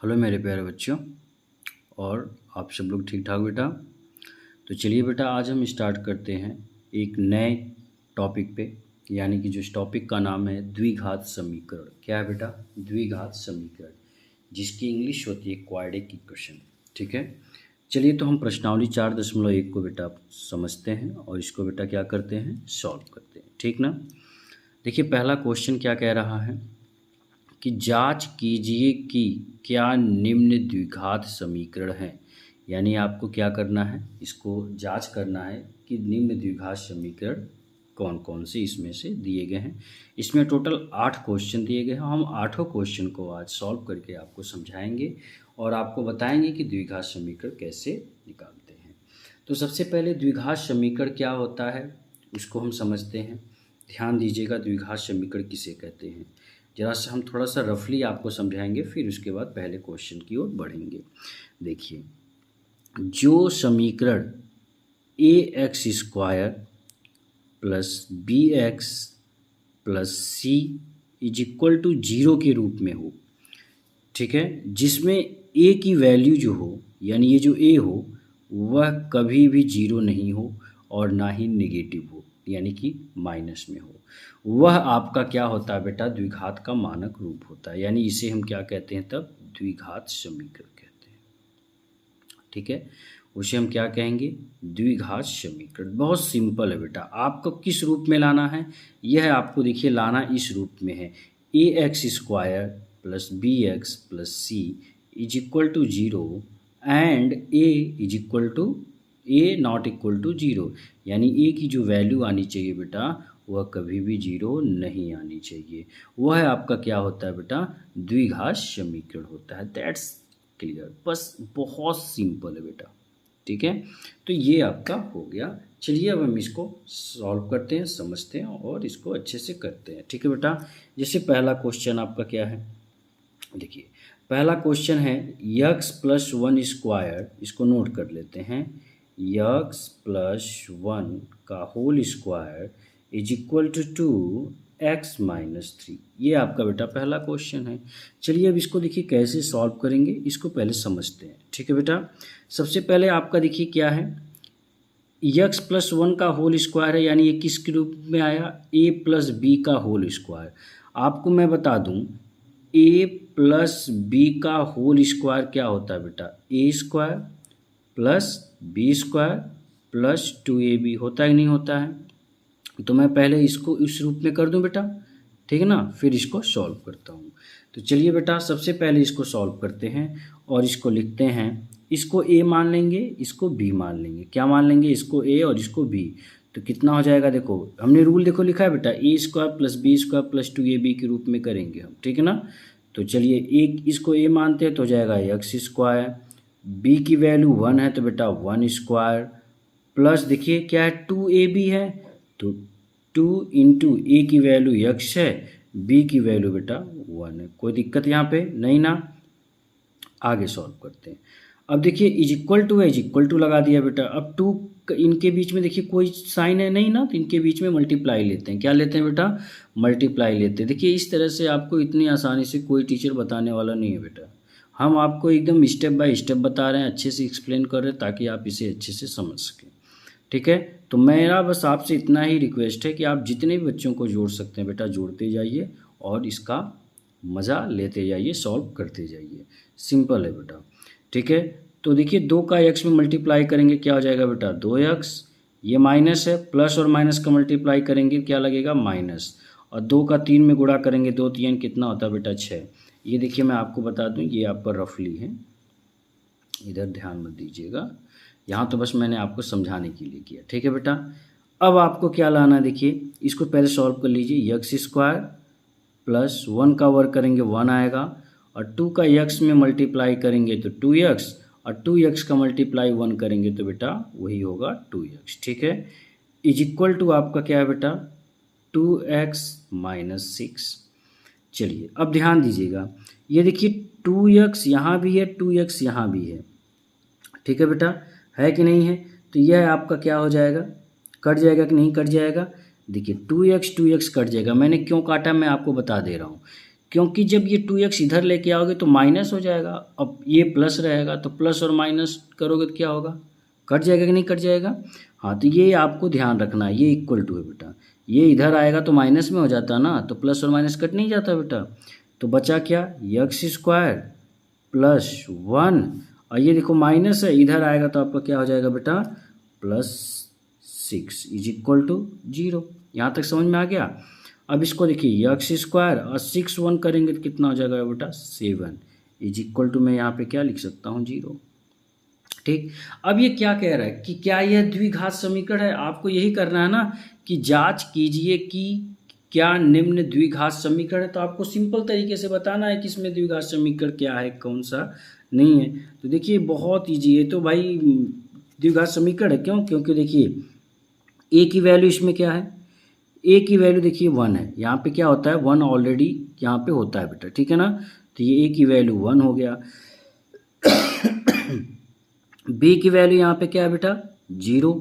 Hello मेरे प्यारे बच्चों, और आप सब लोग ठीक ठाक बेटा। तो चलिए बेटा, आज हम स्टार्ट करते हैं एक नए टॉपिक पे, यानी कि जो इस टॉपिक का नाम है द्विघात समीकरण। क्या है बेटा? द्विघात समीकरण, जिसकी इंग्लिश होती है क्वाड्रेटिक इक्वेशन। ठीक है, चलिए तो हम प्रश्नावली 4.1 को बेटा समझते हैं और इसको बेटा क्या करते हैं, सॉल्व करते हैं। ठीक ना? देखिए, पहला क्वेश्चन क्या कह रहा है कि जांच कीजिए कि क्या निम्न द्विघात समीकरण है। यानी आपको क्या करना है, इसको जांच करना है कि निम्न द्विघात समीकरण कौन कौन से इसमें से दिए गए हैं। इसमें टोटल 8 क्वेश्चन दिए गए हैं। हम 8 क्वेश्चन को आज सॉल्व करके आपको समझाएंगे और आपको बताएंगे कि द्विघात समीकरण कैसे निकालते हैं। तो सबसे पहले द्विघात समीकरण क्या होता है, उसको हम समझते हैं। ध्यान दीजिएगा, द्विघात समीकरण किसे कहते हैं। जरा सा हम थोड़ा सा रफली आपको समझाएंगे, फिर उसके बाद पहले क्वेश्चन की ओर बढ़ेंगे। देखिए, जो समीकरण a x square plus b x plus c is equal to 0 के रूप में हो, ठीक है, जिसमें ए की वैल्यू जो हो, यानी ये जो ए हो वह कभी भी 0 नहीं हो और ना ही नेगेटिव हो, यानी कि माइनस में हो, वह आपका क्या होता है बेटा, द्विघात का मानक रूप होता है। यानी इसे हम क्या कहते हैं, तब द्विघात समीकरण कहते हैं। ठीक है, उसे हम क्या कहेंगे, द्विघात समीकरण। बहुत सिंपल है बेटा, आपको किस रूप में लाना है, यह आपको देखिए लाना इस रूप में है, a x square plus b x plus c is equal to 0 and a is equal to a not equal to 0। यानी ए की जो वैल्यू आनी चाहिए बेटा, वह कभी भी 0 नहीं आनी चाहिए। वह आपका क्या होता है बेटा, द्विघात समीकरण होता है। दैट्स क्लियर, बस बहुत सिंपल है बेटा। ठीक है, तो ये आपका हो गया। चलिए अब हम इसको सॉल्व करते हैं, समझते हैं और इसको अच्छे से करते हैं। ठीक है बेटा, जैसे पहला क्वेश्चन आपका क्या है, देखिए पहला क्वेश्चन है यक्स प्लस 1 स्क्वायर, इसको नोट कर लेते हैं, यक्स प्लस 1 का whole square is equal to x minus 3। ये आपका बेटा पहला क्वेश्चन है। चलिए अब इसको देखिए कैसे सॉल्व करेंगे, इसको पहले समझते हैं। ठीक है बेटा, सबसे पहले आपका देखिए क्या है, यक्स प्लस 1 का होल स्क्वायर है, यानी ये किसके रूप में आया, ए प्लस बी का होल स्क्वायर। आपको मैं बता दूं, ए प्लस बी का होल स्क्वायर क्या होता है बेटा, a square plus b square plus 2ab होता है कि नहीं होता है। तो मैं पहले इसको इस रूप में कर दूं बेटा, ठीक है ना, फिर इसको सॉल्व करता हूँ। तो चलिए बेटा, सबसे पहले इसको सॉल्व करते हैं और इसको लिखते हैं, इसको a मान लेंगे, इसको b मान लेंगे। क्या मान लेंगे, इसको a और इसको b। तो कितना हो जाएगा, देखो हमने रूल देखो लिखा है बेटा, a square plus b square plus 2ab के रूप में करेंगे हम, ठीक है ना। तो चलिए एक इसको a मानते हैं तो हो जाएगा एक्स स्क्वायर, b की वैल्यू 1 है तो बेटा 1 स्क्वायर, प्लस देखिए क्या है 2ab है, तो 2 इंटू ए की वैल्यू x है, b की वैल्यू बेटा 1 है। कोई दिक्कत यहाँ पे नहीं ना। आगे सॉल्व करते हैं। अब देखिए इज इक्वल टू है, इज इक्वल टू लगा दिया बेटा। अब 2 इनके बीच में देखिए कोई साइन है नहीं ना, तो इनके बीच में मल्टीप्लाई लेते हैं। क्या लेते हैं बेटा, मल्टीप्लाई लेते हैं। देखिए इस तरह से आपको इतनी आसानी से कोई टीचर बताने वाला नहीं है बेटा। हम आपको एकदम स्टेप बाय स्टेप बता रहे हैं, अच्छे से एक्सप्लेन कर रहे हैं ताकि आप इसे अच्छे से समझ सकें। ठीक है, तो मेरा बस आपसे इतना ही रिक्वेस्ट है कि आप जितने भी बच्चों को जोड़ सकते हैं बेटा जोड़ते जाइए और इसका मज़ा लेते जाइए, सॉल्व करते जाइए। सिंपल है बेटा। ठीक है, तो देखिए 2 का x में मल्टीप्लाई करेंगे क्या हो जाएगा बेटा, 2x, ये माइनस है, प्लस और माइनस का मल्टीप्लाई करेंगे क्या लगेगा, माइनस, और 2 का 3 में गुणा करेंगे, 2 3 कितना होता है बेटा 6। ये देखिए मैं आपको बता दूं, ये आपका रफली है, इधर ध्यान मत दीजिएगा, यहाँ तो बस मैंने आपको समझाने के लिए किया। ठीक है बेटा, अब आपको क्या लाना है, देखिए इसको पहले सॉल्व कर लीजिए। एक्स स्क्वायर प्लस 1 का वर्ग करेंगे 1 आएगा, और 2 का x में मल्टीप्लाई करेंगे तो 2x, और 2x का मल्टीप्लाई 1 करेंगे तो बेटा वही होगा 2x। ठीक है, इज इक्वल टू आपका क्या है बेटा, 2x माइनस 6। चलिए अब ध्यान दीजिएगा, ये देखिए 2x यहाँ भी है, 2x यहाँ भी है। ठीक है बेटा, है कि नहीं है, तो यह आपका क्या हो जाएगा, कट जाएगा कि नहीं कट जाएगा। देखिए 2x कट जाएगा। मैंने क्यों काटा मैं आपको बता दे रहा हूँ, क्योंकि जब ये 2x इधर लेके आओगे तो माइनस हो जाएगा, अब ये प्लस रहेगा तो प्लस और माइनस करोगे तो क्या होगा, कट जाएगा कि नहीं कट जाएगा। हाँ तो ये आपको ध्यान रखना है, ये इक्वल टू है बेटा, ये इधर आएगा तो माइनस में हो जाता ना, तो प्लस और माइनस कट नहीं जाता बेटा। तो बचा क्या, एक्स स्क्वायर प्लस 1, और ये देखो माइनस है, इधर आएगा तो आपका क्या हो जाएगा बेटा, +6 इज इक्वल टू 0। यहाँ तक समझ में आ गया। अब इसको देखिए एक्स स्क्वायर और 6 1 करेंगे तो कितना हो जाएगा बेटा, 7 इज इक्वल टू, मैं यहाँ पे क्या लिख सकता हूँ, 0। ठीक, अब ये क्या कह रहा है कि क्या यह द्विघात समीकरण है। आपको यही करना है ना कि जांच कीजिए कि क्या निम्न द्विघात समीकरण है। तो आपको सिंपल तरीके से बताना है कि इसमें द्विघात समीकरण क्या है, कौन सा नहीं है। तो देखिए बहुत ईजी है, तो भाई द्विघात समीकरण है। क्यों, क्योंकि देखिए ए की वैल्यू इसमें क्या है, ए की वैल्यू देखिए 1 है, यहाँ पे क्या होता है 1 ऑलरेडी यहाँ पे होता है बेटा, ठीक है ना। तो ये ए की वैल्यू 1 हो गया, बी की वैल्यू यहाँ पे क्या है बेटा 0,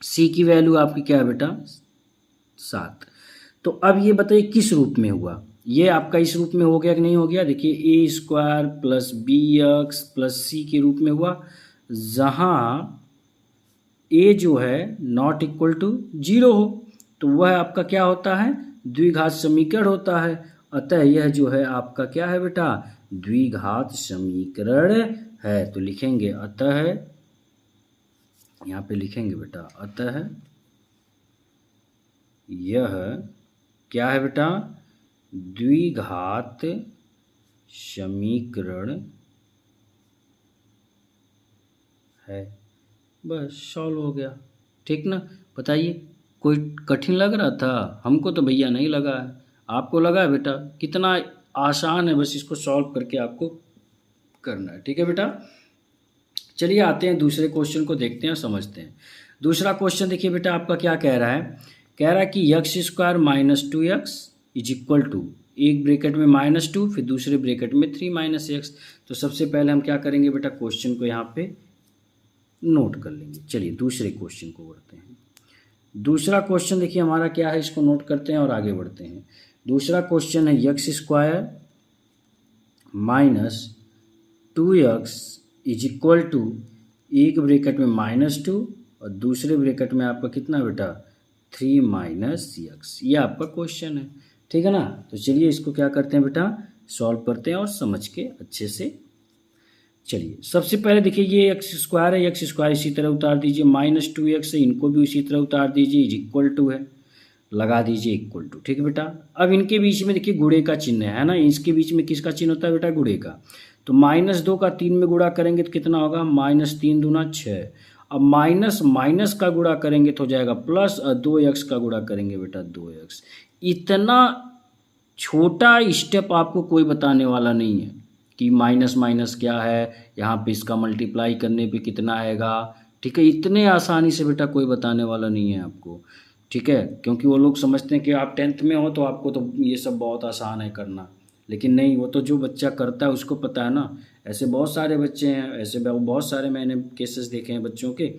सी की वैल्यू आपकी क्या है बेटा 7। तो अब ये बताइए किस रूप में हुआ, ये आपका इस रूप में हो गया कि नहीं हो गया। देखिए a square plus b x plus c के रूप में हुआ, जहाँ ए जो है नॉट इक्वल टू 0 हो, तो वह आपका क्या होता है, द्विघात समीकरण होता है। अतः यह जो है आपका क्या है बेटा, द्विघात समीकरण है। तो लिखेंगे अतः, यहाँ पे लिखेंगे बेटा अतः यह क्या है बेटा, द्विघात समीकरण है। बस सॉल्व हो गया, ठीक ना। बताइए कोई कठिन लग रहा था, हमको तो भैया नहीं लगा है, आपको लगा है बेटा, कितना आसान है, बस इसको सॉल्व करके आपको करना है, ठीक है बेटा। चलिए आते हैं दूसरे क्वेश्चन को देखते हैं, समझते हैं। दूसरा क्वेश्चन देखिए बेटा आपका क्या कह रहा है, कह रहा है कि x square minus 2x is equal to, एक ब्रैकेट में -2 फिर दूसरे ब्रैकेट में 3 - x। तो सबसे पहले हम क्या करेंगे बेटा, क्वेश्चन को यहाँ पे नोट कर लेंगे। चलिए दूसरे क्वेश्चन को बढ़ते हैं। दूसरा क्वेश्चन देखिए हमारा क्या है, इसको नोट करते हैं और आगे बढ़ते हैं। दूसरा क्वेश्चन है x square minus 2x is equal to, एक ब्रैकेट में -2 और दूसरे ब्रैकेट में आपका कितना बेटा 3 - x। ये आपका क्वेश्चन है, ठीक है ना। तो चलिए इसको क्या करते हैं बेटा, सॉल्व करते हैं और समझ के अच्छे से। चलिए सबसे पहले देखिए ये एक्स स्क्वायर है, एक्स स्क्वायर इसी तरह उतार दीजिए, -2x है, इनको भी उसी तरह उतार दीजिए, इज इक्वल टू है, लगा दीजिए इक्वल टू, ठीक है बेटा। अब इनके बीच में देखिए गुणे का चिन्ह है ना, इसके बीच में किसका चिन्ह होता है बेटा, गुणे का। तो -2 का 3 में गुणा करेंगे तो कितना होगा, -3 दूना 6। अब माइनस माइनस का गुणा करेंगे तो हो जाएगा प्लस, और 2x का गुणा करेंगे बेटा 2x। इतना छोटा स्टेप आपको कोई बताने वाला नहीं है कि माइनस माइनस क्या है, यहाँ पे इसका मल्टीप्लाई करने पे कितना आएगा, ठीक है। इतने आसानी से बेटा कोई बताने वाला नहीं है आपको, ठीक है। क्योंकि वो लोग समझते हैं कि आप 10th में हो तो आपको तो ये सब बहुत आसान है करना, लेकिन नहीं, वो तो जो बच्चा करता है उसको पता है ना। ऐसे बहुत सारे बच्चे हैं, ऐसे बहुत सारे मैंने केसेस देखे हैं बच्चों के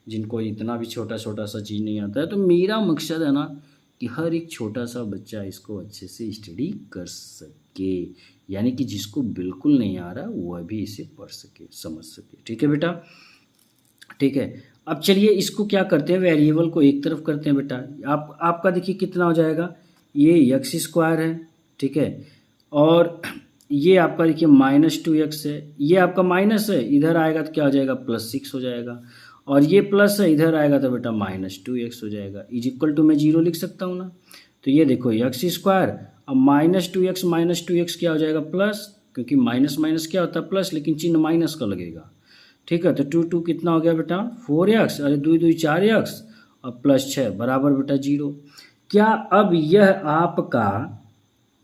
जिनको इतना भी छोटा छोटा सा चीज़ नहीं आता है। तो मेरा मकसद है ना कि हर एक छोटा सा बच्चा इसको अच्छे से स्टडी कर सके, यानी कि जिसको बिल्कुल नहीं आ रहा वह भी इसे पढ़ सके, समझ सके, ठीक है बेटा, ठीक है। अब चलिए इसको क्या करते हैं, वेरिएबल को एक तरफ करते हैं बेटा। आपका देखिए कितना हो जाएगा, ये एक्स स्क्वायर है, ठीक है, और ये आपका देखिए -2x है, ये आपका माइनस है, इधर आएगा तो क्या हो जाएगा +6 हो जाएगा, और ये प्लस है, इधर आएगा तो बेटा -2x हो जाएगा, इज इक्वल टू मैं 0 लिख सकता हूँ ना। तो ये देखो एक्स स्क्वायर, अब -2x क्या हो जाएगा प्लस, क्योंकि माइनस माइनस क्या होता है प्लस, लेकिन चिन्ह माइनस का लगेगा, ठीक है। तो 2 कितना हो गया बेटा 4x, अरे 2 2 4x और +6 बराबर बेटा 0। क्या अब यह आपका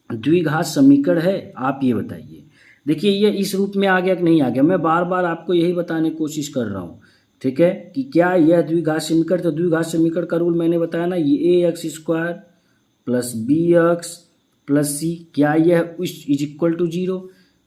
द्विघात समीकरण है, आप ये बताइए। देखिए ये इस रूप में आ गया कि नहीं आ गया, मैं बार बार आपको यही बताने की कोशिश कर रहा हूँ, ठीक है, कि क्या यह द्विघात समीकरण। तो द्विघात समीकरण का रूल मैंने बताया ना, ये ax square plus bx plus c, क्या यह इज इक्वल टू 0।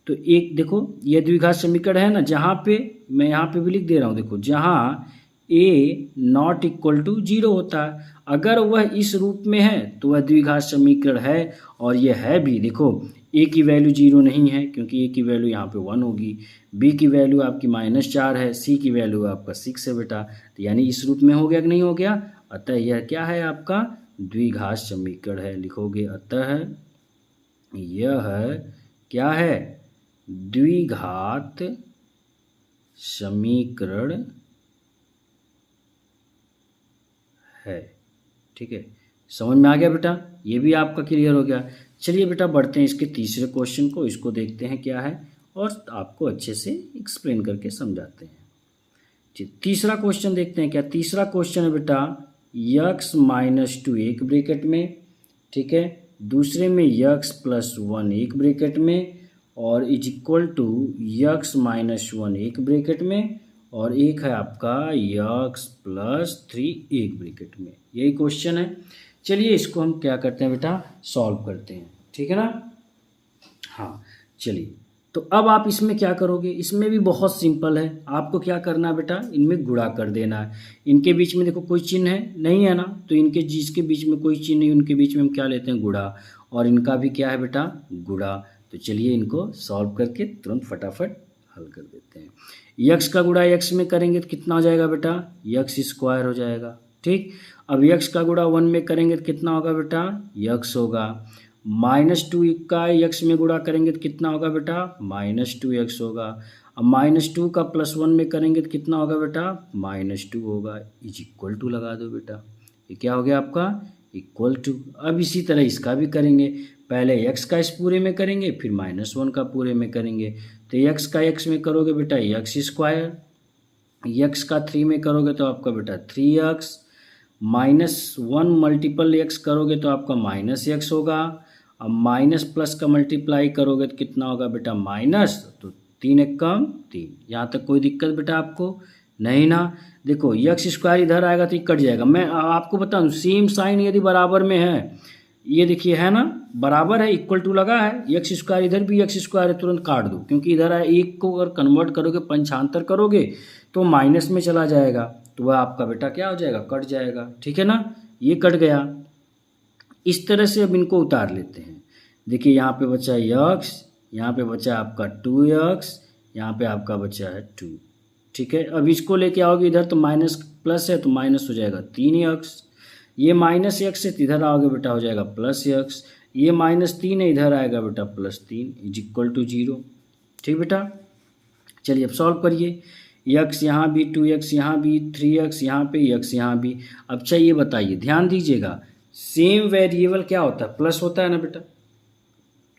तो एक देखो ये द्विघात समीकरण है ना, जहाँ पे मैं यहाँ पे भी लिख दे रहा हूँ, देखो जहाँ ए नॉट इक्वल टू 0 होता है। अगर वह इस रूप में है तो वह द्विघात समीकरण है, और यह है भी। देखो ए की वैल्यू 0 नहीं है क्योंकि ए की वैल्यू यहाँ पे 1 होगी, बी की वैल्यू आपकी -4 है, सी की वैल्यू आपका 6 है बेटा, तो यानी इस रूप में हो गया कि नहीं हो गया। अतः यह क्या है आपका द्विघात समीकरण है। लिखोगे अतः यह क्या है द्विघात समीकरण है। ठीक है, समझ में आ गया बेटा, ये भी आपका क्लियर हो गया। चलिए बेटा बढ़ते हैं इसके तीसरे क्वेश्चन को, इसको देखते हैं क्या है और आपको अच्छे से एक्सप्लेन करके समझाते हैं। तीसरा क्वेश्चन देखते हैं क्या। तीसरा क्वेश्चन है बेटा x-2 एक ब्रैकेट में, ठीक है, दूसरे में x+1 एक ब्रैकेट में, और इज इक्वल टू x-1 एक ब्रैकेट में, और एक है आपका x+3 एक ब्रैकेट में। यही क्वेश्चन है। चलिए इसको हम क्या करते हैं बेटा सॉल्व करते हैं, ठीक है ना। हाँ चलिए, तो अब आप इसमें क्या करोगे, इसमें भी बहुत सिंपल है। आपको क्या करना है बेटा, इनमें गुणा कर देना है। इनके बीच में देखो कोई चिन्ह है नहीं है ना, तो इनके जिसके बीच में कोई चिन्ह नहीं उनके बीच में हम क्या लेते हैं गुणा, और इनका भी क्या है बेटा गुणा। तो चलिए इनको सॉल्व करके तुरंत फटाफट हल कर देते हैं। यक्स का गुणा यक्स में करेंगे तो कितना हो जाएगा बेटा x² हो जाएगा। ठीक, अब यक्स का गुणा 1 में करेंगे तो कितना होगा बेटा यक्स होगा। -2 का यक्स में गुणा करेंगे तो कितना होगा बेटा -2x होगा। अब -2 का +1 में करेंगे तो कितना होगा बेटा -2 होगा। इज इक्वल टू लगा दो बेटा, ये क्या हो गया आपका इक्वल टू। अब इसी तरह इसका भी करेंगे, पहले x का इस पूरे में करेंगे फिर -1 का पूरे में करेंगे। तो x का x में करोगे बेटा x², x का 3 में करोगे तो आपका बेटा 3x, -1 मल्टीपल x करोगे तो आपका -x होगा। अब माइनस प्लस का मल्टीप्लाई करोगे तो कितना होगा बेटा माइनस, तो 3 एक कम 3। यहाँ तक कोई दिक्कत बेटा आपको नहीं ना। देखो x² इधर आएगा तो ये कट जाएगा। मैं आपको बता दूँ सेम साइन यदि बराबर में है, ये देखिए है ना बराबर है, इक्वल टू लगा है, x² इधर भी x² है, तुरंत काट दो क्योंकि इधर है। एक को अगर कन्वर्ट करोगे पंचांतर करोगे तो माइनस में चला जाएगा, तो वह आपका बेटा क्या हो जाएगा कट जाएगा। ठीक है ना, ये कट गया। इस तरह से अब इनको उतार लेते हैं। देखिए यहाँ पे बचा x, यहाँ पे बचा आपका 2x, यहाँ पे आपका बचा है 2। ठीक है, अब इसको लेके आओगे इधर तो माइनस प्लस है तो माइनस हो जाएगा 3x, ये -x है तो इधर आओगे बेटा हो जाएगा +x, ये -3 है इधर आएगा बेटा +3 इज इक्वल टू 0। ठीक बेटा, चलिए अब सॉल्व करिए। x यहाँ भी 2x यहाँ भी 3x यहाँ पे x यहाँ भी। अब चाहिए बताइए ध्यान दीजिएगा, सेम वेरिएबल क्या होता है प्लस होता है ना बेटा।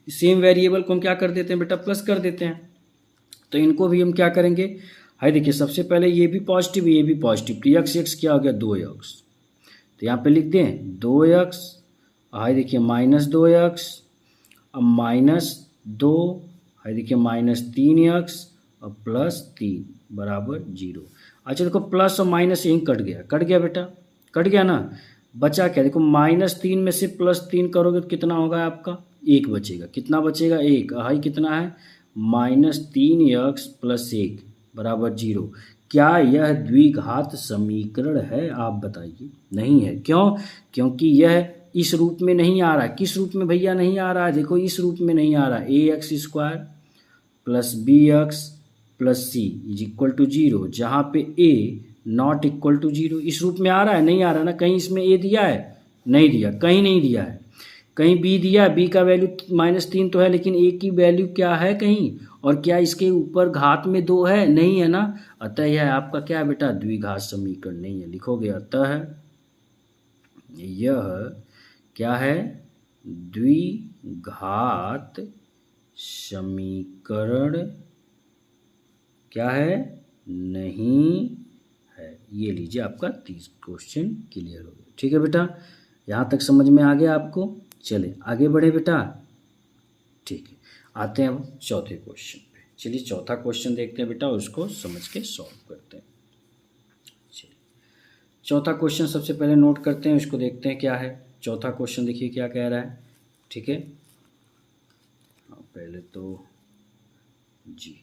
सेम वेरिएबल को हम क्या कर देते हैं बेटा प्लस कर देते हैं। तो इनको भी हम क्या करेंगे, हाय देखिए सबसे पहले ये भी पॉजिटिव ये भी पॉजिटिव, तो x क्या हो गया 2x, तो यहाँ पे लिख दें 2x। हाय देखिए -2x, अब -2, हाय देखिए -3x और +3 बराबर 0। अच्छा देखो प्लस और माइनस यहीं कट गया बेटा, कट गया ना। बचा क्या, देखो -3 में से +3 करोगे तो कितना होगा आपका 1 बचेगा। कितना बचेगा 1, हाई कितना है -3x + 1 बराबर 0। क्या यह द्विघात समीकरण है आप बताइए। नहीं है, क्यों, क्योंकि यह इस रूप में नहीं आ रहा है। किस रूप में भैया नहीं आ रहा है, देखो इस रूप में नहीं आ रहा है, ax² + bx + c is equal to 0, जहाँ पे a नॉट इक्वल टू 0। इस रूप में आ रहा है नहीं आ रहा ना, कहीं इसमें a दिया है नहीं दिया, कहीं नहीं दिया है, कहीं b दिया है, b का वैल्यू -3 तो है लेकिन a की वैल्यू क्या है कहीं, और क्या इसके ऊपर घात में 2 है नहीं है ना। अतः यह आपका क्या है बेटा द्विघात समीकरण नहीं है। लिखोगे अतः यह क्या है द्विघात समीकरण क्या है नहीं है। ये लीजिए आपका 30 क्वेश्चन क्लियर हो गया। ठीक है बेटा, यहाँ तक समझ में आ गया आपको। चले आगे बढ़े बेटा। ठीक है, आते हैं अब चौथे क्वेश्चन पे। चलिए चौथा क्वेश्चन देखते हैं बेटा, उसको समझ के सॉल्व करते हैं। चलिए चौथा क्वेश्चन सबसे पहले नोट करते हैं, उसको देखते हैं क्या है। चौथा क्वेश्चन देखिए क्या कह रहा है। ठीक है, पहले तो जी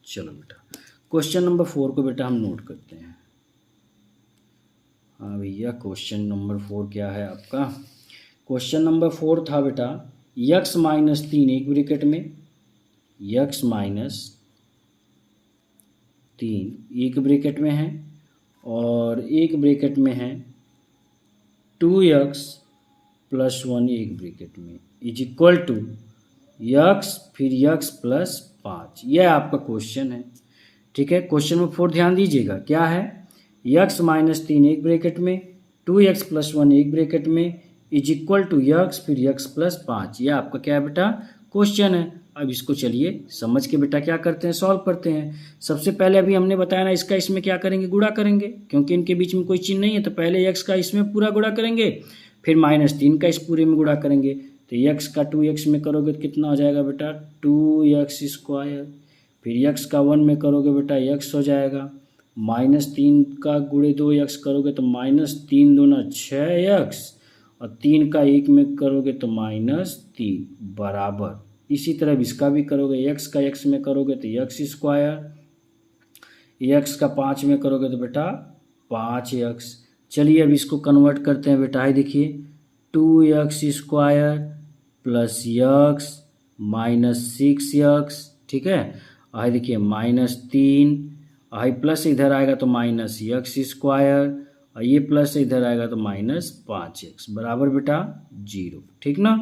चलो बेटा क्वेश्चन नंबर 4 को बेटा हम नोट करते हैं। हाँ भैया, क्वेश्चन नंबर 4 क्या है आपका? क्वेश्चन नंबर 4 था बेटा यक्स माइनस 3 एक ब्रैकेट में, यक्स माइनस 3 एक ब्रैकेट में है और एक ब्रैकेट में है 2x प्लस 1 एक ब्रैकेट में इज इक्वल टू यक्स फिर यक्स प्लस 5। यह आपका क्वेश्चन है। ठीक है, क्वेश्चन नंबर 4 ध्यान दीजिएगा क्या है। यक्स माइनस 3 एक ब्रैकेट में, 2x प्लस 1 एक ब्रैकेट में इज इक्वल टू यक्स फिर यक्स प्लस 5। यह आपका क्या है बेटा? क्वेश्चन है। अब इसको चलिए समझ के बेटा क्या करते हैं, सॉल्व करते हैं। सबसे पहले अभी हमने बताया ना, इसका इसमें क्या करेंगे, गुणा करेंगे, क्योंकि इनके बीच में कोई चिन्ह नहीं है। तो पहले यक्स का इसमें पूरा गुणा करेंगे, फिर -3 का इस पूरे में गुणा करेंगे। तो यक्स का 2x में करोगे तो कितना हो जाएगा बेटा? 2x square. फिर यक्स का 1 में करोगे बेटा यक्स हो जाएगा। -3 का गुणे 2x करोगे तो -3 दूना 6x, और 3 का 1 में करोगे तो -3 बराबर। इसी तरह इसका भी करोगे, यक्स का x में करोगे तो यक्स स्क्वायर, यक्स का 5 में करोगे तो बेटा 5x। चलिए अब इसको कन्वर्ट करते हैं बेटा। है देखिए 2x square plus x minus 6x। ठीक है, आई देखिए -3, आई प्लस इधर आएगा तो माइनस यक्स स्क्वायर, और ये प्लस इधर आएगा तो -5x बराबर बेटा 0। ठीक ना।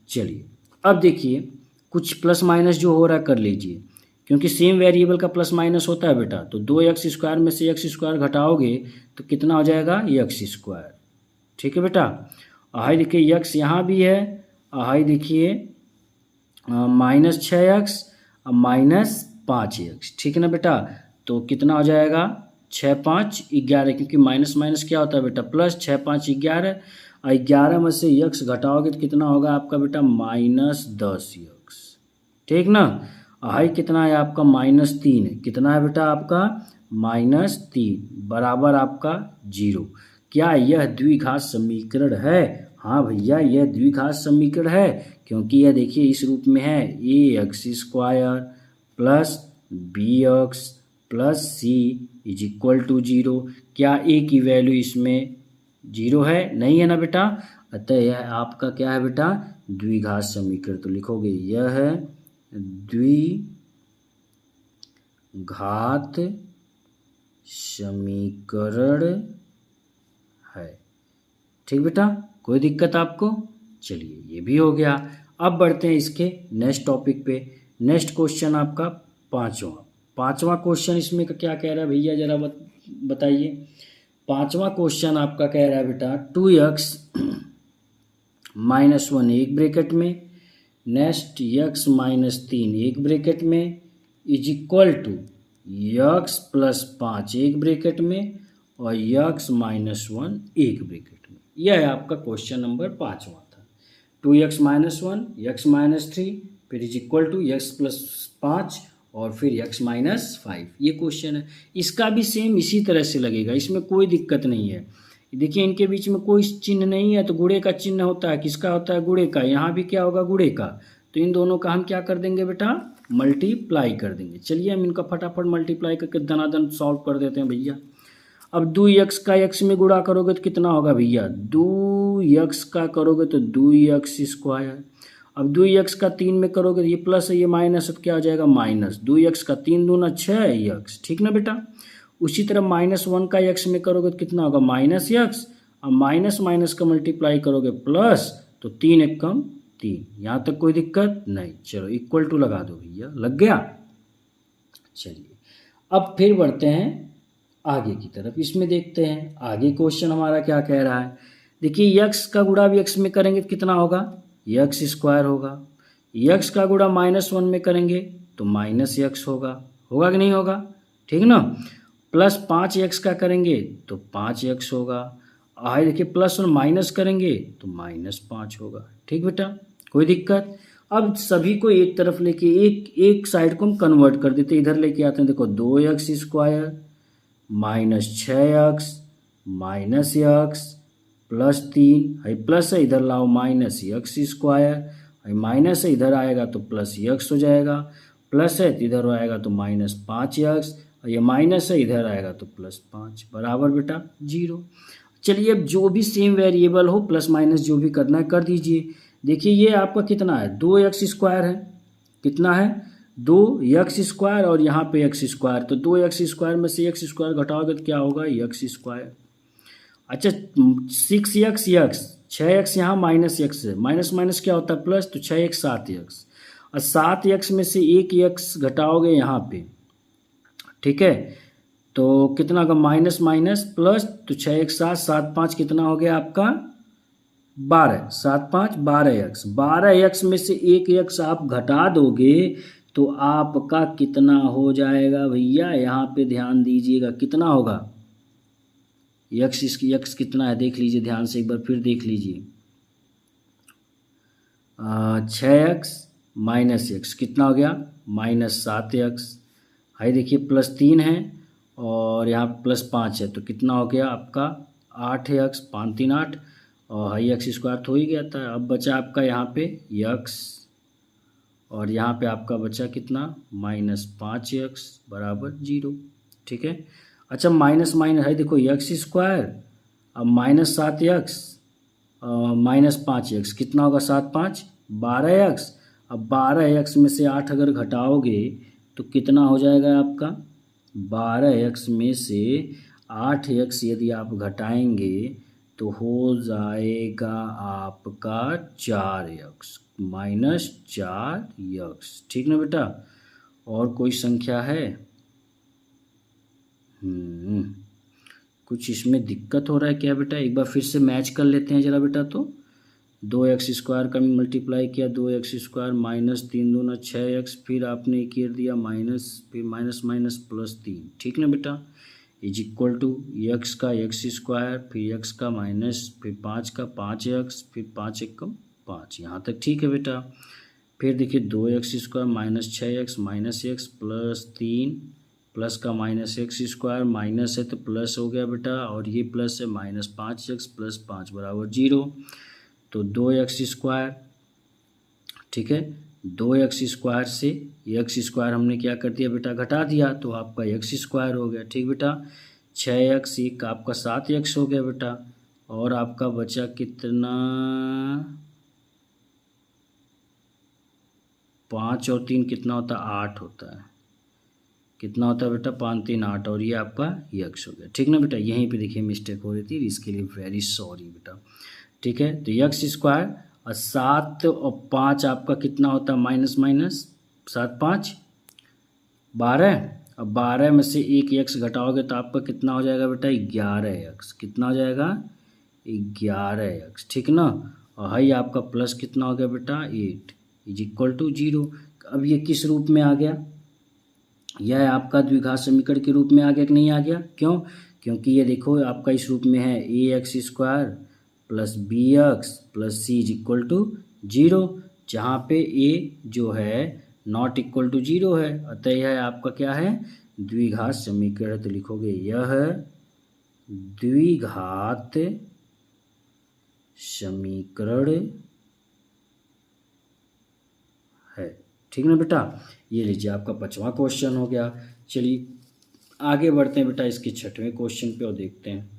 चलिए अब देखिए कुछ प्लस माइनस जो हो रहा है कर लीजिए, क्योंकि सेम वेरिएबल का प्लस माइनस होता है बेटा। तो 2x स्क्वायर में से x स्क्वायर घटाओगे तो कितना हो जाएगा? X square. ठीक है बेटा। हाई देखिए यक्स यहाँ भी है, हाई देखिए -6x और -5x। ठीक है ना बेटा। तो कितना हो जाएगा? 6 5 11, क्योंकि माइनस माइनस क्या होता है बेटा? प्लस। 6 5 11, और 11 में से यक्स घटाओगे तो कितना होगा आपका बेटा? -10x। ठीक ना। हाई कितना है आपका? -3 है। कितना है बेटा आपका? -3 बराबर आपका 0। क्या यह द्विघात समीकरण है? हाँ भैया, यह द्विघात समीकरण है, क्योंकि यह देखिए इस रूप में है ax square plus bx plus c is equal to 0। क्या a की वैल्यू इसमें 0 है? नहीं है ना बेटा। अतः यह आपका क्या है बेटा? द्विघात समीकरण। तो लिखोगे यह है द्विघात समीकरण है। ठीक बेटा, कोई दिक्कत आपको? चलिए ये भी हो गया। अब बढ़ते हैं इसके नेक्स्ट टॉपिक पे। नेक्स्ट क्वेश्चन आपका पांचवा क्वेश्चन इसमें का क्या कह रहा है भैया, जरा बताइए। पांचवा क्वेश्चन आपका कह रहा है बेटा 2x माइनस 1 एक ब्रैकेट में, नेक्स्ट यक्स -3 एक ब्रैकेट में is equal to x plus 5 एक ब्रैकेट में और यक्स -1 एक ब्रैकेट में। यह है आपका क्वेश्चन नंबर 5वां था। 2x -1 यक्स -3 फिर is equal to x plus 5 और फिर यक्स -5। ये क्वेश्चन है। इसका भी सेम इसी तरह से लगेगा, इसमें कोई दिक्कत नहीं है। देखिए इनके बीच में कोई चिन्ह नहीं है, तो गुणे का चिन्ह होता है। किसका होता है? गुणे का। यहाँ भी क्या होगा? गुणे का। तो इन दोनों का हम क्या कर देंगे बेटा? मल्टीप्लाई कर देंगे। चलिए हम इनका फटाफट मल्टीप्लाई करके दनादन सॉल्व कर देते हैं भैया। अब 2x का x में गुणा करोगे तो कितना होगा भैया? 2x का करोगे तो 2x स्क्वायर। अब 2x का 3 में करोगे तो ये प्लस है, ये माइनस है, तो क्या हो जाएगा? माइनस। 2x का 3 दूना 6x। ठीक ना बेटा। उसी तरह -1 का x में करोगे तो कितना होगा? -x। अब माइनस माइनस का मल्टीप्लाई करोगे प्लस, तो 3 एक कम 3। यहाँ तक कोई दिक्कत नहीं। चलो इक्वल टू लगा दो भैया, लग गया। चलिए अब फिर बढ़ते हैं आगे की तरफ। इसमें देखते हैं आगे क्वेश्चन हमारा क्या कह रहा है। देखिए यक्स का गुणा भी x में करेंगे तो कितना होगा? यक्स स्क्वायर होगा। यक्स का गुणा -1 में करेंगे तो -x होगा। होगा कि नहीं होगा? ठीक ना। प्लस 5x का करेंगे तो 5x होगा। आगे देखिए प्लस और माइनस करेंगे तो -5 होगा। ठीक बेटा, कोई दिक्कत? अब सभी को एक तरफ लेके एक साइड को हम कन्वर्ट कर देते, इधर लेके आते हैं। देखो 2x square -6x -x plus 3 है, प्लस है इधर लाओ -x स्क्वायर है, माइनस है इधर आएगा तो प्लस x हो जाएगा, प्लस है तो इधर आएगा तो -5x, और ये माइनस है इधर आएगा तो +5 बराबर बेटा 0। चलिए अब जो भी सेम वेरिएबल हो प्लस माइनस जो भी करना है कर दीजिए। देखिए ये आपका कितना है, 2x² है, कितना है 2x² और यहाँ पे x², तो 2x² में से x² घटाओगे तो क्या होगा x²। अच्छा 6x 6x यहाँ माइनस x है, माइनस माइनस क्या होता है प्लस, तो 6x 7x, और 7x में से एक x घटाओगे यहाँ पे, ठीक है, तो कितना का माइनस माइनस प्लस, तो 6x 7 7 5 कितना हो गया आपका 12, 7 5 12x, 12x में से एक x आप घटा दोगे तो आपका कितना हो जाएगा भैया, यहाँ पे ध्यान दीजिएगा कितना होगा x, इसकी x कितना है देख लीजिए ध्यान से एक बार फिर देख लीजिए, 6x माइनस x कितना हो गया -7x, हाई देखिए +3 है और यहाँ +5 है तो कितना हो गया आपका 8x, 5 3 8, और हाई x² तो हो ही गया था। अब बचा आपका यहाँ पे x और यहाँ पे आपका बचा कितना -5x बराबर 0, ठीक है। अच्छा माइनस माइनस है देखो x², अब -7x -5x कितना होगा 7 5 12x, अब 12x में से 8 अगर घटाओगे तो कितना हो जाएगा आपका 12x में से 8x यदि आप घटाएंगे तो हो जाएगा आपका 4x -4x, ठीक ना बेटा। और कोई संख्या है कुछ इसमें दिक्कत हो रहा है क्या बेटा, एक बार फिर से मैच कर लेते हैं जरा बेटा। तो 2x² का मल्टीप्लाई किया 2x² -3 दूना 6x, फिर आपने कर दिया माइनस, फिर माइनस माइनस +3, ठीक ना बेटा, इज इक्वल टू x का x², फिर x का माइनस, फिर 5 का 5x, फिर 5 1 का 5, यहाँ तक ठीक है बेटा। फिर देखिए 2x² -6x -x +3 प्लस का -x² माइनस है तो प्लस हो गया बेटा, और ये प्लस है -5x + 5 बराबर 0, तो 2x², ठीक है, 2x² से x² हमने क्या कर दिया बेटा घटा दिया तो आपका x² हो गया, ठीक बेटा। 6x एक आपका 7x हो गया बेटा, और आपका बचा कितना 5 और 3 कितना होता है 8 होता है, कितना होता है बेटा 5 3 8, और ये आपका x हो गया, ठीक ना बेटा। यहीं पे देखिए मिस्टेक हो रही थी, इसके लिए वेरी सॉरी बेटा, ठीक है। तो x² और 7 और 5 आपका कितना होता है माइनस माइनस 7 5 12, अब 12 में से एक x घटाओगे तो आपका कितना हो जाएगा बेटा 11x, कितना हो जाएगा 11x, ठीक ना। और हाई आपका प्लस कितना हो गया बेटा 8 इज इक्वल टू 0। अब ये किस रूप में आ गया, यह आपका द्विघात समीकरण के रूप में आ गया कि नहीं आ गया, क्यों, क्योंकि ये देखो आपका इस रूप में है ax² + bx + c is equal to 0, जहाँ पे a जो है नॉट इक्वल टू 0 है, अतः यह आपका क्या है द्विघात समीकरण। तो लिखोगे यह द्विघात समीकरण है, ठीक ना बेटा। ये लीजिए आपका 5वां क्वेश्चन हो गया। चलिए आगे बढ़ते हैं बेटा इसके 6वें क्वेश्चन पे और देखते हैं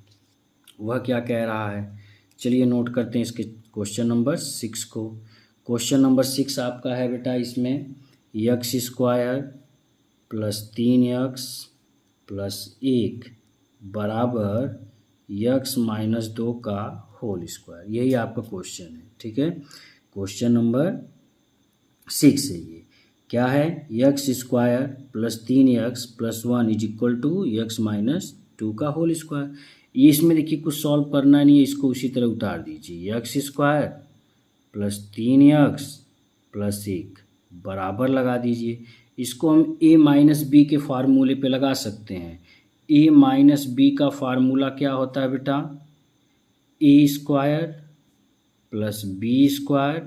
वह क्या कह रहा है। चलिए नोट करते हैं इसके क्वेश्चन नंबर 6 को। क्वेश्चन नंबर 6 आपका है बेटा इसमें x² + 3x + 1 बराबर x - 2 का होल स्क्वायर, यही आपका क्वेश्चन है, ठीक है। क्वेश्चन नंबर 6 है ये, क्या है x² + 3x + 1 is equal to x - 2 का होल स्क्वायर। ये इसमें देखिए कुछ सॉल्व करना नहीं है, इसको उसी तरह उतार दीजिए, x² + 3x + 1 बराबर लगा दीजिए। इसको हम a - b के फार्मूले पे लगा सकते हैं। a - b का फार्मूला क्या होता है बेटा a² + b²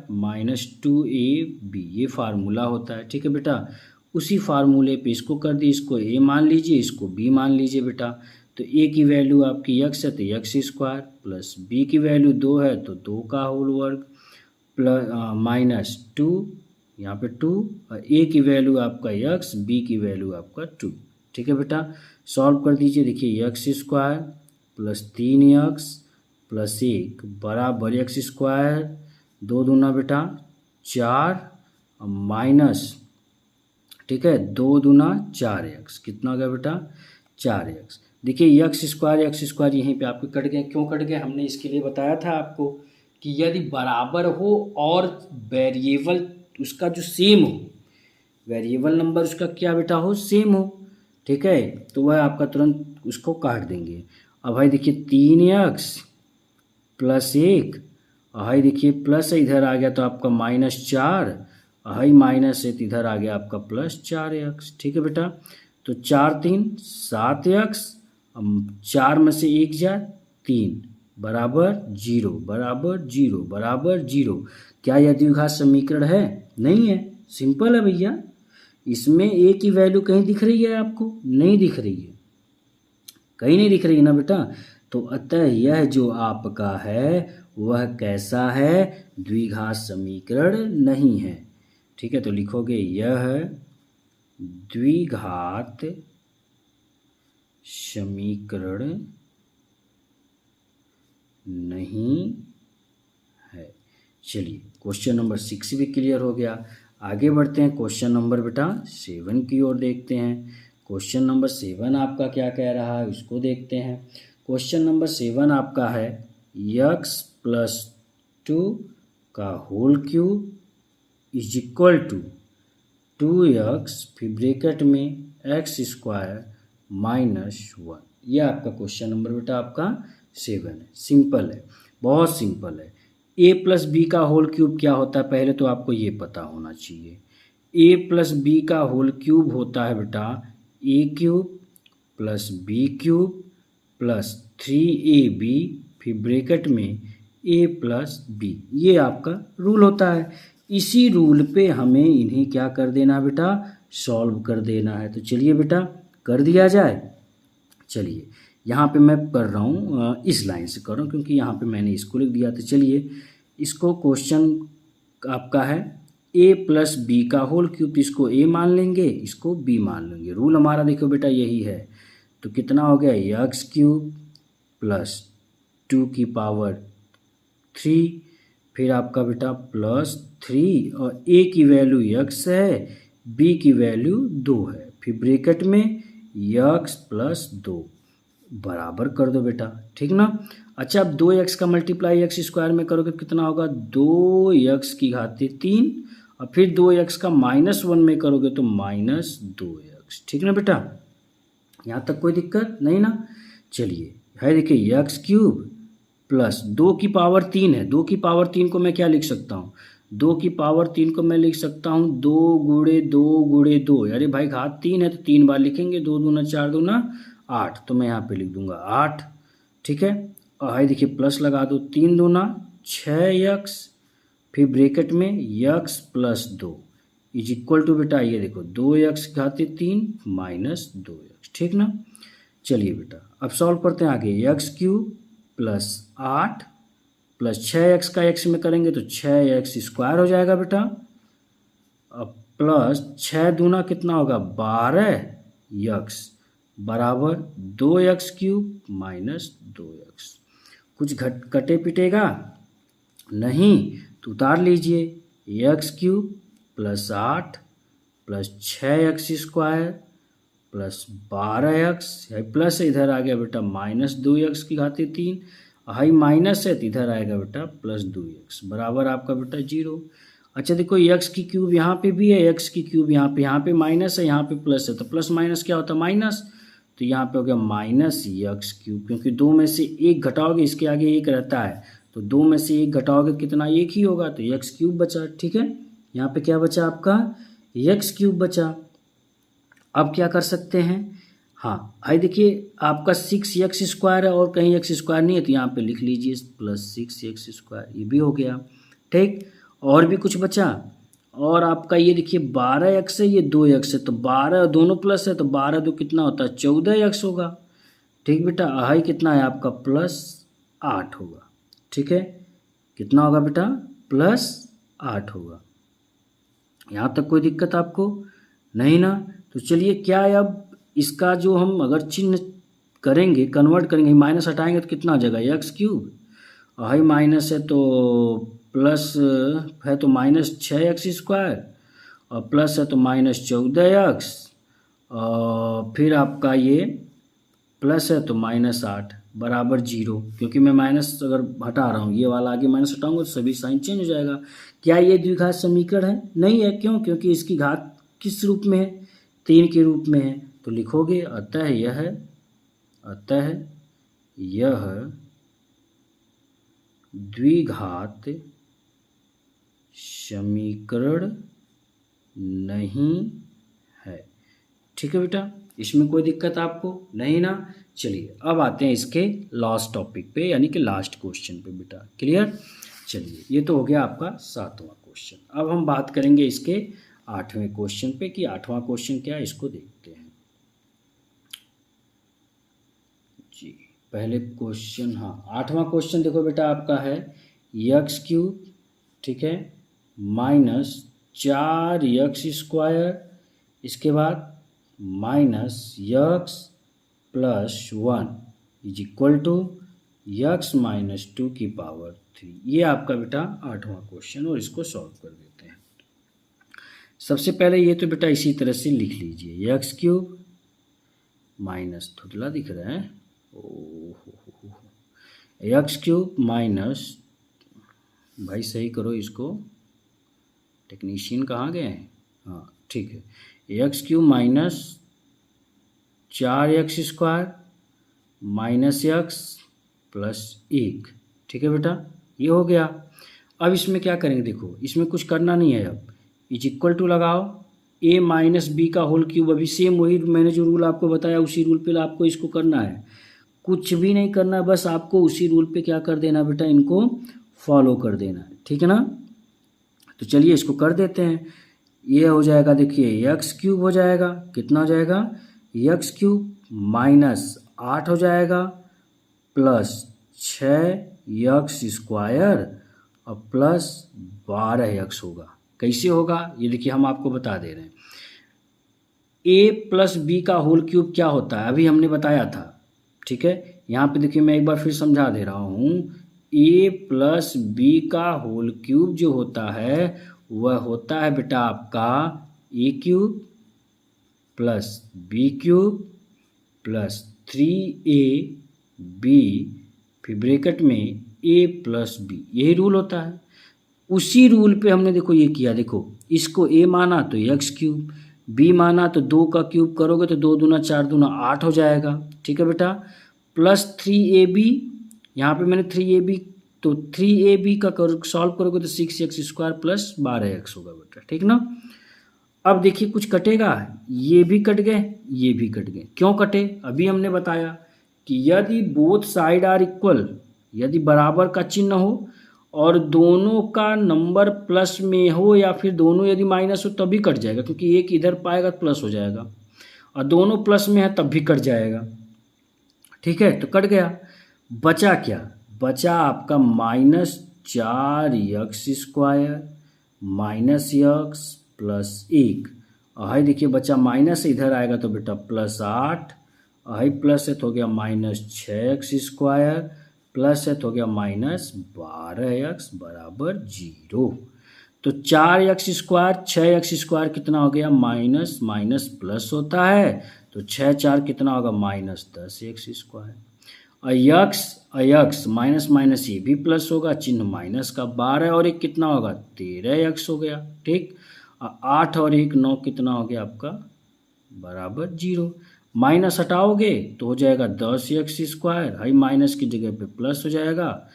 - 2ab, ये फार्मूला होता है, ठीक है बेटा। उसी फार्मूले पे इसको कर दिए, इसको a मान लीजिए, इसको b मान लीजिए बेटा। तो a की वैल्यू आपकी x है तो x² प्लस b की वैल्यू 2 है तो 2 का होल वर्ग प्लस -2, यहाँ पे 2, और a की वैल्यू आपका x, b की वैल्यू आपका 2, ठीक है बेटा। सॉल्व कर दीजिए, देखिए x² + 3x प्लस 1 बराबर एक्स स्क्वायर, 2 दूना बेटा 4 और माइनस, ठीक है, 2 दूना 4x, कितना हो गया बेटा 4x। देखिए एक्स स्क्वायर यहीं पे आपके कट गए, क्यों कट गए, हमने इसके लिए बताया था आपको कि यदि बराबर हो और वेरिएबल उसका जो सेम हो, वेरिएबल नंबर उसका क्या बेटा हो, सेम हो, ठीक है, तो वह आपका तुरंत उसको काट देंगे। अब भाई देखिए 3x प्लस 1, और भाई देखिए प्लस है इधर आ गया तो आपका -4, और भाई माइनस है तो इधर आ गया आपका +4x, ठीक है बेटा। तो 4 3 7x, 4 में से 1 जा 3 बराबर 0 बराबर 0 बराबर 0। क्या यह द्विघात समीकरण है? नहीं है, सिंपल है भैया। इसमें a की वैल्यू कहीं दिख रही है आपको? नहीं दिख रही है, कहीं नहीं दिख रही है ना बेटा। तो अतः यह जो आपका है वह कैसा है, द्विघात समीकरण नहीं है, ठीक है। तो लिखोगे यह द्विघात समीकरण नहीं है। चलिए क्वेश्चन नंबर 6 भी क्लियर हो गया। आगे बढ़ते हैं क्वेश्चन नंबर बेटा 7 की ओर देखते हैं। क्वेश्चन नंबर 7 आपका क्या कह रहा है उसको देखते हैं। क्वेश्चन नंबर 7 आपका है x प्लस 2 का whole cube is equal to 2x फिर ब्रैकेट में x स्क्वायर -1। यह आपका क्वेश्चन नंबर बेटा आपका 7 है। सिंपल है, बहुत सिंपल है। a प्लस बी का होल क्यूब क्या होता है, पहले तो आपको ये पता होना चाहिए। a प्लस बी का होल क्यूब होता है बेटा a cube plus b cube plus 3ab फिर ब्रैकेट में a प्लस बी। ये आपका रूल होता है। इसी रूल पे हमें इन्हें क्या कर देना बेटा, सॉल्व कर देना है। तो चलिए बेटा कर दिया जाए। चलिए यहाँ पे मैं कर रहा हूँ, इस लाइन से कर रहा हूँ क्योंकि यहाँ पे मैंने इसको लिख दिया। तो चलिए इसको क्वेश्चन आपका है a प्लस बी का होल क्यूब, इसको a मान लेंगे, इसको b मान लेंगे। रूल हमारा देखो बेटा यही है। तो कितना हो गया x क्यूब प्लस 2 की पावर 3 फिर आपका बेटा प्लस 3 और a की वैल्यू x है, b की वैल्यू 2 है, फिर ब्रैकेट में x प्लस 2 बराबर कर दो बेटा, ठीक ना। अच्छा अब 2x का मल्टीप्लाई एक्स स्क्वायर में करोगे कितना होगा, 2x की घात 3 और फिर 2x का -1 में करोगे तो -2x, ठीक ना बेटा। यहाँ तक कोई दिक्कत नहीं ना। चलिए है देखिए x क्यूब प्लस 2 की पावर 3 है, 2 की पावर 3 को मैं क्या लिख सकता हूँ, 2 की पावर 3 को मैं लिख सकता हूँ 2 गुणे 2 गुणे 2। अरे भाई घात 3 है तो 3 बार लिखेंगे, 2 दूना 4 दूना 8, तो मैं यहाँ पे लिख दूंगा 8, ठीक है। और भाई देखिए प्लस लगा दो, 3 दूना 6x फिर ब्रैकेट में x plus 2 is equal to बेटा ये देखो 2x घाते 3 -2x, ठीक ना। चलिए बेटा अब सॉल्व करते हैं आगे। x cube plus 8 plus 6x का x में करेंगे तो 6x स्क्वायर हो जाएगा बेटा। अब प्लस 6 दूना कितना होगा 12x बराबर 2x क्यूब -2x। कुछ कटे पिटेगा नहीं तो उतार लीजिए, x cube plus 8 plus 6x square plus 12x, plus इधर आ गया बेटा -2x की घाते 3, हाई माइनस है तो इधर आएगा बेटा +2x बराबर आपका बेटा 0। अच्छा देखो x की क्यूब यहाँ पे भी है, x की क्यूब यहाँ पे माइनस है, यहाँ पे प्लस है, तो प्लस माइनस क्या होता है माइनस, तो यहाँ पे हो गया -x क्यूब, क्योंकि 2 में से 1 घटाओगे इसके आगे 1 रहता है, तो 2 में से 1 घटाओगे कितना 1 ही होगा, तो x क्यूब बचा, ठीक है। यहाँ पे क्या बचा आपका x क्यूब बचा। अब क्या कर सकते हैं, हाँ भाई देखिए आपका 6x स्क्वायर है और कहीं x स्क्वायर नहीं है तो यहाँ पे लिख लीजिए +6x स्क्वायर, ये भी हो गया, ठीक। और भी कुछ बचा, और आपका ये देखिए 12x है, ये 2x है, तो 12 दोनों प्लस है तो 12 दो कितना होता है 14x होगा, ठीक बेटा। हाई कितना है आपका +8 होगा, ठीक है। कितना होगा बेटा +8 होगा। यहाँ तक कोई दिक्कत आपको नहीं ना। तो चलिए क्या है, अब इसका जो हम अगर चिन्ह करेंगे कन्वर्ट करेंगे, माइनस हटाएंगे तो कितना आ जाएगा x क्यूब, हाई माइनस है तो प्लस है तो -6x², और प्लस है तो -14x, और फिर आपका ये प्लस है तो -8 बराबर 0, क्योंकि मैं माइनस अगर हटा रहा हूँ, ये वाला आगे माइनस हटाऊंगा तो सभी साइन चेंज हो जाएगा। क्या ये द्विघात समीकरण है? नहीं है। क्यों? क्योंकि इसकी घात किस रूप में है? 3 के रूप में है। तो लिखोगे अतः यह द्विघात समीकरण नहीं है। ठीक है बेटा, इसमें कोई दिक्कत आपको नहीं ना? चलिए अब आते हैं इसके लास्ट टॉपिक पे, यानी कि लास्ट क्वेश्चन पे बेटा। क्लियर? चलिए, ये तो हो गया आपका 7वां क्वेश्चन। अब हम बात करेंगे इसके 8वें क्वेश्चन पे कि 8वां क्वेश्चन क्या है, इसको देखते हैं जी। पहले क्वेश्चन, हाँ 8वां क्वेश्चन देखो बेटा, आपका है x3, ठीक है, -4x², इसके बाद -x+1 is equal to x-2⁻3। ये आपका बेटा 8वां क्वेश्चन, और इसको सॉल्व कर देते हैं। सबसे पहले ये तो बेटा इसी तरह से लिख लीजिए, x3 माइनस, धुंधला दिख रहा है, x3 माइनस, भाई सही करो इसको, टेक्नीशियन कहाँ गए हैं? हाँ ठीक है, x3 minus 4x² minus x+1, ठीक है बेटा, ये हो गया। अब इसमें क्या करेंगे, देखो इसमें कुछ करना नहीं है। अब इज इक्वल टू लगाओ, a माइनस बी का होल क्यूब, अभी सेम वही मैंने जो रूल आपको बताया उसी रूल पे आपको इसको करना है, कुछ भी नहीं करना है, बस आपको उसी रूल पे क्या कर देना बेटा, इनको फॉलो कर देना है। ठीक है ना? तो चलिए इसको कर देते हैं। ये हो जाएगा, देखिए x³ हो जाएगा, कितना हो जाएगा, x³ -8 हो जाएगा, प्लस 6x² और प्लस 12x होगा। कैसे होगा ये देखिए, हम आपको बता दे रहे हैं। a प्लस बी का होल क्यूब क्या होता है, अभी हमने बताया था। ठीक है, यहाँ पे देखिए मैं एक बार फिर समझा दे रहा हूँ। a प्लस बी का होल क्यूब जो होता है वह होता है बेटा आपका a³ plus b³ plus 3ab, फिर ब्रैकेट में a प्लस b, यही रूल होता है। उसी रूल पे हमने देखो ये किया, देखो इसको a माना तो x³, b माना तो 2 का क्यूब करोगे तो 2 दूना 4 दूना 8 हो जाएगा। ठीक है बेटा, प्लस 3ab, यहाँ पे मैंने 3ab, तो 3ab का सॉल्व करोगे तो 6x² प्लस 12x होगा बेटा। ठीक ना? अब देखिए कुछ कटेगा, ये भी कट गए, ये भी कट गए। क्यों कटे? अभी हमने बताया कि यदि बोथ साइड आर इक्वल, यदि बराबर का चिन्ह हो और दोनों का नंबर प्लस में हो, या फिर दोनों यदि माइनस हो तभी कट जाएगा, क्योंकि एक इधर पाएगा तो प्लस हो जाएगा, और दोनों प्लस में है तब भी कट जाएगा। ठीक है, तो कट गया। बचा क्या? बचा आपका -4x² माइनस x+1, और हाई देखिए बचा माइनस, इधर आएगा तो बेटा +8, हाई प्लस है तो हो गया -6x² प्लस है तो हो गया -12x बराबर 0। तो 4x² 6x² कितना हो गया, माइनस माइनस प्लस होता है, तो 6 4 कितना होगा, -10x²। यक्स माइनस माइनस ये भी प्लस होगा, चिन्ह माइनस का, 12 और 1 कितना होगा, 13x हो गया। ठीक, 8 और 1 9 कितना हो गया आपका, बराबर 0। माइनस हटाओगे तो हो जाएगा 10x², हाई माइनस की जगह पे प्लस हो जाएगा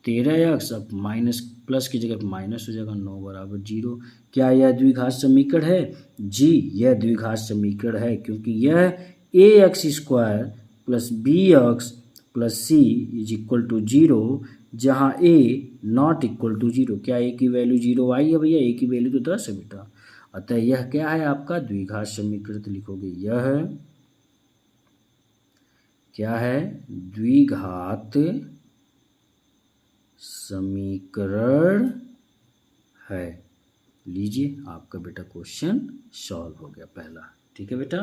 13x, अब माइनस प्लस की जगह पे माइनस हो जाएगा, 9 बराबर 0। क्या यह द्विघात समीकरण है? जी, यह द्विघात समीकरण है, क्योंकि यह ax² plus bx plus c is equal to 0, जहाँ a नॉट इक्वल टू 0। क्या a की वैल्यू 0 आई है भैया? a की वैल्यू तो 10 है बेटा। अतः यह क्या है आपका द्विघात समीकरण, तो लिखोगे यह क्या है, द्विघात समीकरण है। लीजिए आपका बेटा क्वेश्चन सॉल्व हो गया पहला। ठीक है बेटा।